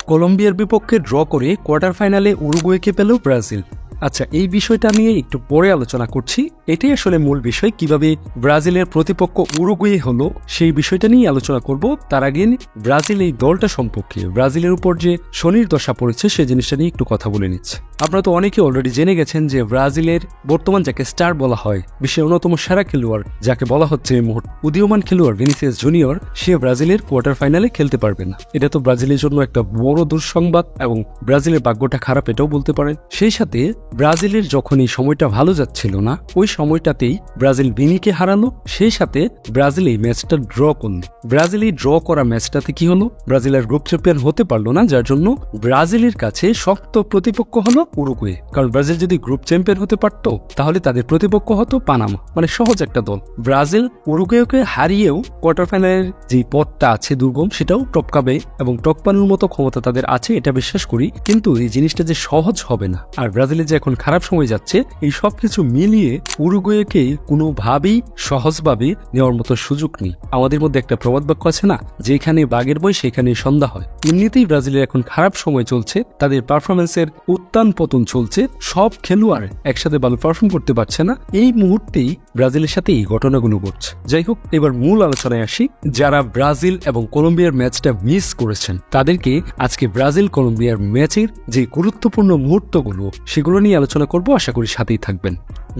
কলম্বিয়ার বিপক্ষে ড্র করে কোয়ার্টার ফাইনালে উরুগুয়েকে পেল ব্রাজিল। আচ্ছা, এই বিষয়টা নিয়ে একটু পরে আলোচনা করছি। এটাই আসলে মূল বিষয়, কিভাবে ব্রাজিলের প্রতিপক্ষ উরুগুয়ে হলো সেই বিষয়টা নিয়ে আলোচনা করব। তার আগে ব্রাজিল এই দলটা সম্পর্কে, ব্রাজিলের উপর যে শনির দশা পড়েছে সেই জিনিসটা নিয়ে একটু কথা বলে নিচ্ছে। আপনারা তো অনেকে অলরেডি জেনে গেছেন যে ব্রাজিলের বর্তমান যাকে স্টার বলা হয়, বিশ্বের অন্যতম সেরা খেলোয়াড় যাকে বলা হচ্ছে এই মুহূর্তে উদীয়মান খেলোয়াড় ভিনিসিয়াস জুনিয়র, সে ব্রাজিলের কোয়ার্টার ফাইনালে খেলতে পারবে না। এটা তো ব্রাজিলের জন্য একটা বড় দুঃসংবাদ এবং ব্রাজিলের ভাগ্যটা খারাপ এটাও বলতে পারেন। সেই সাথে ব্রাজিলের যখন এই সময়টা ভালো যাচ্ছিল না, ওই সময়টাতেই ব্রাজিল ভিনিকে হারালো, সেই সাথে ব্রাজিল এই ম্যাচটা ড্র করলো। ব্রাজিল এই ড্র করা ম্যাচটাতে কি হলো, ব্রাজিলের গ্রুপ চ্যাম্পিয়ন হতে পারলো না, যার জন্য ব্রাজিলের কাছে শক্ত প্রতিপক্ষ হলো উরুগুয়ে। কারণ ব্রাজিল যদি গ্রুপ চ্যাম্পিয়ন হতে পারত তাহলে তাদের প্রতিপক্ষ হতো পানামা, মানে সহজ একটা দল। ব্রাজিল উরুগুয়েকে হারিয়েও কোয়ার্টার ফাইনালের যে পথটা আছে দুর্গম, সেটাও টপকাবে এবং টপকানোর মতো ক্ষমতা তাদের আছে, এটা বিশ্বাস করি। কিন্তু এই জিনিসটা যে সহজ হবে না, আর ব্রাজিলের যে এখন খারাপ সময় যাচ্ছে, এই সবকিছু মিলিয়ে উরুগুয়েকে কোনোভাবেই সহজভাবে নেওয়ার মতো সুযোগ নেই। আমাদের মধ্যে একটা প্রবাদ বাক্য আছে না, যেখানে বাঘের বই সেখানে সন্ধ্যা হয়। এমনিতেই ব্রাজিলের এখন খারাপ সময় চলছে, তাদের পারফরমেন্সের উত্থান পতন চলছে, সব খেলোয়াড় একসাথে ভালো পারফর্ম করতে পারছে না। এই মুহূর্তেই ব্রাজিলের সাথে এই ঘটনাগুলো ঘটছে। যাই হোক, এবার মূল আলোচনায় আসি। যারা ব্রাজিল এবং কলম্বিয়ার ম্যাচটা মিস করেছেন তাদেরকে আজকে ব্রাজিল কলম্বিয়ার ম্যাচের যে গুরুত্বপূর্ণ মুহূর্তগুলো সেগুলো নিয়ে আলোচনা করব, আশা করি সাথেই থাকবেন।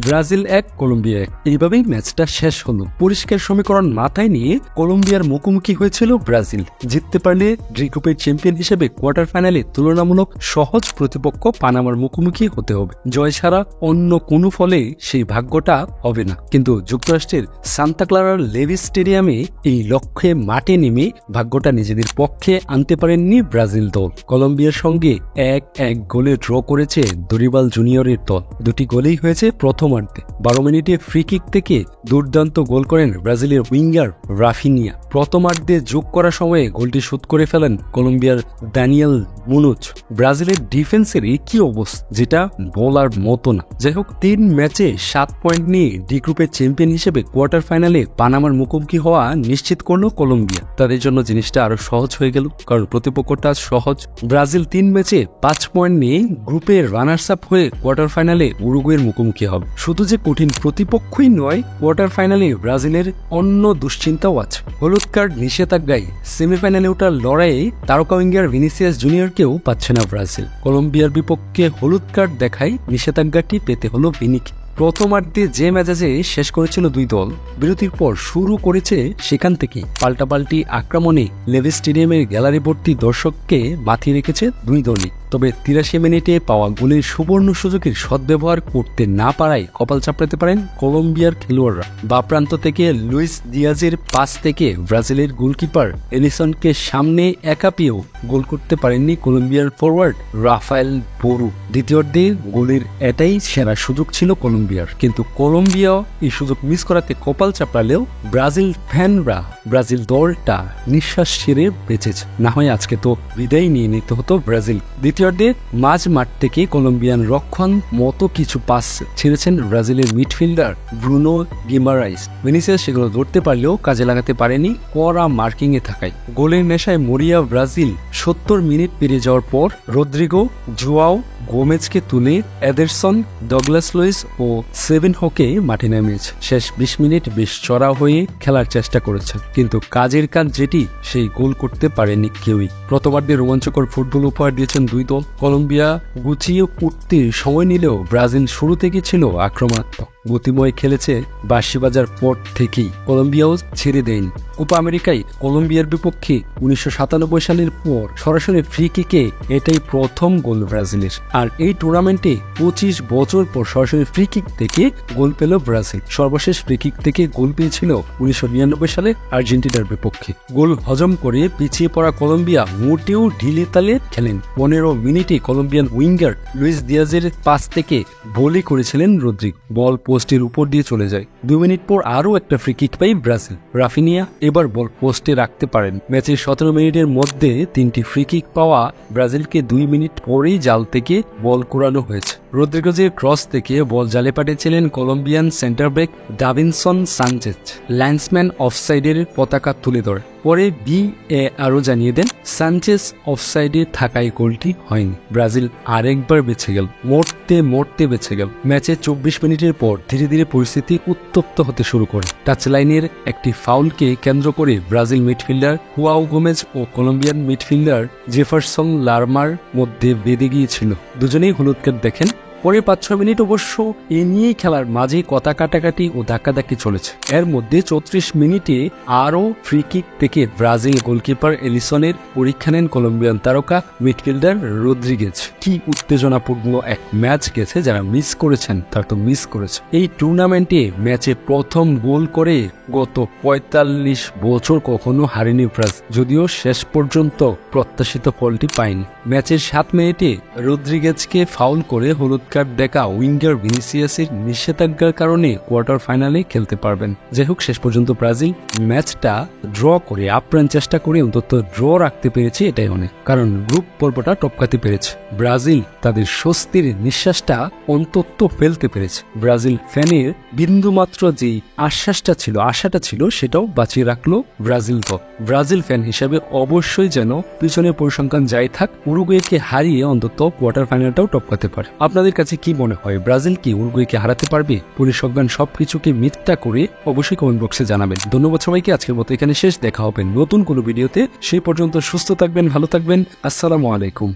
ব্রাজিল 1 কলম্বিয়া 1, এইভাবেই ম্যাচটা শেষ হলো। পরিষ্কার সমীকরণ মাথায় নিয়ে কলম্বিয়ার মুখোমুখি হয়েছিল ব্রাজিল। জিততে পারলে ডি গ্রুপের চ্যাম্পিয়ন হিসেবে কোয়ার্টার ফাইনালে তুলনামূলক সহজ প্রতিপক্ষ পানামার মুখোমুখি হতে হবে। জয় ছাড়া অন্য কোনো ফলে সেই ভাগ্যটা হবে না। কিন্তু যুক্তরাষ্ট্রের সান্তা ক্লারার লেভিস স্টেডিয়ামে এই লক্ষ্যে মাঠে নেমে ভাগ্যটা নিজেদের পক্ষে আনতে পারেননি ব্রাজিল দল। কলম্বিয়ার সঙ্গে 1-1 গোলে ড্র করেছে দরিবাল জুনিয়রের দল। দুটি গোলেই হয়েছে প্রথমার্ধে। 12 মিনিটে ফ্রি কিক থেকে দুর্দান্ত গোল করেন ব্রাজিলের উইঙ্গার রাফিনিয়া। প্রথমার্ধে যোগ করার সময়ে গোলটি শোধ করে ফেলেন কলম্বিয়ার দানিয়েল মুনোজ। ব্রাজিলের ডিফেন্সের কি অবস্থা, যেটা বলার মতো না। যাই হোক, 3 ম্যাচে 7 পয়েন্ট নিয়ে ডি গ্রুপের চ্যাম্পিয়ন হিসেবে কোয়ার্টার ফাইনালে পানামার মুখোমুখি হওয়া নিশ্চিত করল কলম্বিয়া। তাদের জন্য জিনিসটা আরো সহজ হয়ে গেল, কারণ প্রতিপক্ষটা সহজ। ব্রাজিল 3 ম্যাচে 5 পয়েন্ট নিয়ে গ্রুপের রানার্স আপ হয়ে কোয়ার্টার ফাইনালে উরুগুয়ের মুখোমুখি হবে। শুধু যে কঠিন প্রতিপক্ষই নয়, কোয়ার্টার ফাইনালে ব্রাজিলের অন্য দুশ্চিন্তাও আছে। হলুদ কার্ড নিষেধাজ্ঞায় সেমিফাইনালে ওঠার লড়াইয়ে তারকা উইঙ্গার ভিনিসিয়াস জুনিয়রকেও পাচ্ছে না ব্রাজিল। কলম্বিয়ার বিপক্ষে হলুদ কার্ড দেখায় নিষেধাজ্ঞাটি পেতে হলো ভিনিকে। প্রথমার্ধে যে ম্যাচে শেষ করেছিল দুই দল, বিরতির পর শুরু করেছে সেখান থেকে পাল্টাপাল্টি আক্রমণে লেভিস স্টেডিয়ামের গ্যালারি ভর্তি দর্শককে মাতিয়ে রেখেছে দুই দলই। তবে 83 মিনিটে পাওয়া গোলের সুবর্ণ সুযোগের সদ্ব্যবহার করতে না পারায় কপাল চাপড়াতে পারেন কলম্বিয়ার খেলোয়াড়রা। বাঁ প্রান্ত থেকে লুইস দিয়াজের পাস থেকে ব্রাজিলের গোলকিপার এলিসনকে সামনে একা পেয়েও গোল করতে পারেননি কলম্বিয়ার ফরওয়ার্ড রাফায়েল বোরু। দ্বিতীয়ার্ধে গোলের এটাই সেরা সুযোগ ছিল কলম্বিয়ার, কিন্তু কলম্বিয়া এই সুযোগ মিস করাতে কপাল চাপড়ালেও ব্রাজিল ফ্যানরা, ব্রাজিল দলটা নিঃশ্বাস ছেড়ে বেঁচেছে। না হয় আজকে তো বিদায় নিয়ে নিতে হতো ব্রাজিল। দ্বিতীয়ার্ধে মাঝ মাঠ থেকে কলম্বিয়ান রক্ষণ মতো কিছু পাস ছেড়েছেন ব্রাজিলের মিডফিল্ডার ব্রুনো গিমারাইস। ভিনিসিয়াস সেগুলো ধরতে পারলেও কাজে লাগাতে পারেনি কড়া মার্কিং এ থাকায়। গোলের নেশায় মরিয়া ব্রাজিল 70 মিনিট পেরিয়ে যাওয়ার পর রদ্রিগো, জুয়াও গোমেজকে তুলে এডারসন, ডগলাস লুইস ও সেভেনহোকে মাঠে নামিয়েছে। শেষ 20 মিনিট বেশ চড়া হয়ে খেলার চেষ্টা করেছেন, কিন্তু কাজের কাজ যেটি, সেই গোল করতে পারেনি কেউই। প্রথমার্ধে রোমাঞ্চকর ফুটবল উপহার দিয়েছেন দুই দল। কলম্বিয়া গুছিয়ে উঠতে সময় নিলেও ব্রাজিল শুরু থেকে ছিল আক্রমণাত্মক। গতিময় খেলেছে বাঁশি বাজার পর থেকেই। কলম্বিয়াও ছেড়ে দেয়নি। কোপা আমেরিকায় কলম্বিয়ার বিপক্ষে 1997 সালের পর সরাসরি ফ্রি কিকে এটাই প্রথম গোল ব্রাজিলের। আর এই টুর্নামেন্টে 25 বছর পর সরাসরি ফ্রি কিক থেকে গোল পেল ব্রাজিল। সর্বশেষ ফ্রি কিক থেকে গোল পেয়েছিল 1999 সালে আর্জেন্টিনার বিপক্ষে। গোল হজম করে পিছিয়ে পড়া কলম্বিয়া মোটেও ঢিলে তালে খেলেন। 15 মিনিটে কলম্বিয়ান উইঙ্গার লুইস দিয়াজের পাস থেকে ভলি করেছিলেন রদ্রিগো। বল পোস্টের উপর দিয়ে চলে যায়। 2 মিনিট পর আরও একটা ফ্রি কিক পাই ব্রাজিল। রাফিনিয়া এবার বল পোস্টে রাখতে পারেন। ম্যাচের 17 মিনিটের মধ্যে 3টি ফ্রি কিক পাওয়া ব্রাজিলকে 2 মিনিট পরেই জাল থেকে বল কুড়ানো হয়েছে। রদ্রিগেজের ক্রস থেকে বল জালে পাঠিয়েছিলেন Colombian centre back Davinson Sanchez. Linesman অফসাইডের পতাকা তুলে ধরে। পরে আরও জানিয়ে দেন সানচেজ অফসাইডে থাকায় গোলটি হয়নি। ব্রাজিল আরেকবার বেঁচে গেল, মরতে বেঁচে গেল। ম্যাচে 24 মিনিটের পর ধীরে ধীরে পরিস্থিতি উত্তপ্ত হতে শুরু করে। টাচলাইনের একটি ফাউলকে কেন্দ্র করে ব্রাজিল মিডফিল্ডার হুয়াও গোমেজ ও কলম্বিয়ান মিডফিল্ডার জেফারসন লারমার মধ্যে বেঁধে গিয়েছিল। দুজনেই হলুদ কার্ড দেখেন। পরে 5-6 মিনিট অবশ্য এ নিয়েই খেলার মাঝে কথা কাটাকাটি ও ধাক্কাধাক্কি চলেছে। এর মধ্যে 34 মিনিটে আরও ফ্রি কিক থেকে ব্রাজিল গোলকিপার এলিসনের পরীক্ষা নেন কলম্বিয়ান তারকা মিডফিল্ডার রদ্রিগেজ। কি উত্তেজনাপূর্ণ এক ম্যাচ গেছে, যারা মিস করেছেন তারা তো মিস করেছে। এই টুর্নামেন্টে ম্যাচে প্রথম গোল করে গত 45 বছর কখনো হারেনি ব্রাজিল, যদিও শেষ পর্যন্ত প্রত্যাশিত ফলটি পায়নি। ম্যাচের 7 মিনিটে রদ্রিগেজকে ফাউল করে হলুদ কার্ড দেখা উইঙ্গার ভিনিসিয়াসের নিষেধাজ্ঞার কারণে কোয়ার্টার ফাইনালে খেলতে পারবেন। যাই হোক, শেষ পর্যন্ত ব্রাজিল ম্যাচটা ড্র করে আপ্রাণ চেষ্টা করে অন্তত ড্র রাখতে পেরেছে, এটাই অনেক, কারণ গ্রুপ পর্বটা টপকাতে পেরেছে। ব্রাজিল তাদের স্বস্তির নিঃশ্বাসটা অন্তত ফেলতে পেরেছে। ব্রাজিল ফ্যানের বিন্দুমাত্র যে আশাটা ছিল সেটাও বাঁচিয়ে রাখলো ব্রাজিল দল। ব্রাজিল ফ্যান হিসাবে অবশ্যই যেন পিছনের পরিসংখ্যান যাই থাক, উরুগুয়েকে হারিয়ে অন্তত কোয়ার্টার ফাইনালটাও টপকাতে পারে। আপনাদের কাছে কি মনে হয়, ব্রাজিল কি উরুগুয়েকে হারাতে পারবে? পরিসংখ্যান সবকিছুকে মিথ্যা করে অবশ্যই কমেন্ট বক্সে জানাবেন। ধন্যবাদ সবাইকে। আজকের মতো এখানে শেষ। দেখা হবে নতুন কোনো ভিডিওতে। সেই পর্যন্ত সুস্থ থাকবেন, ভালো থাকবেন। আসসালামু আলাইকুম।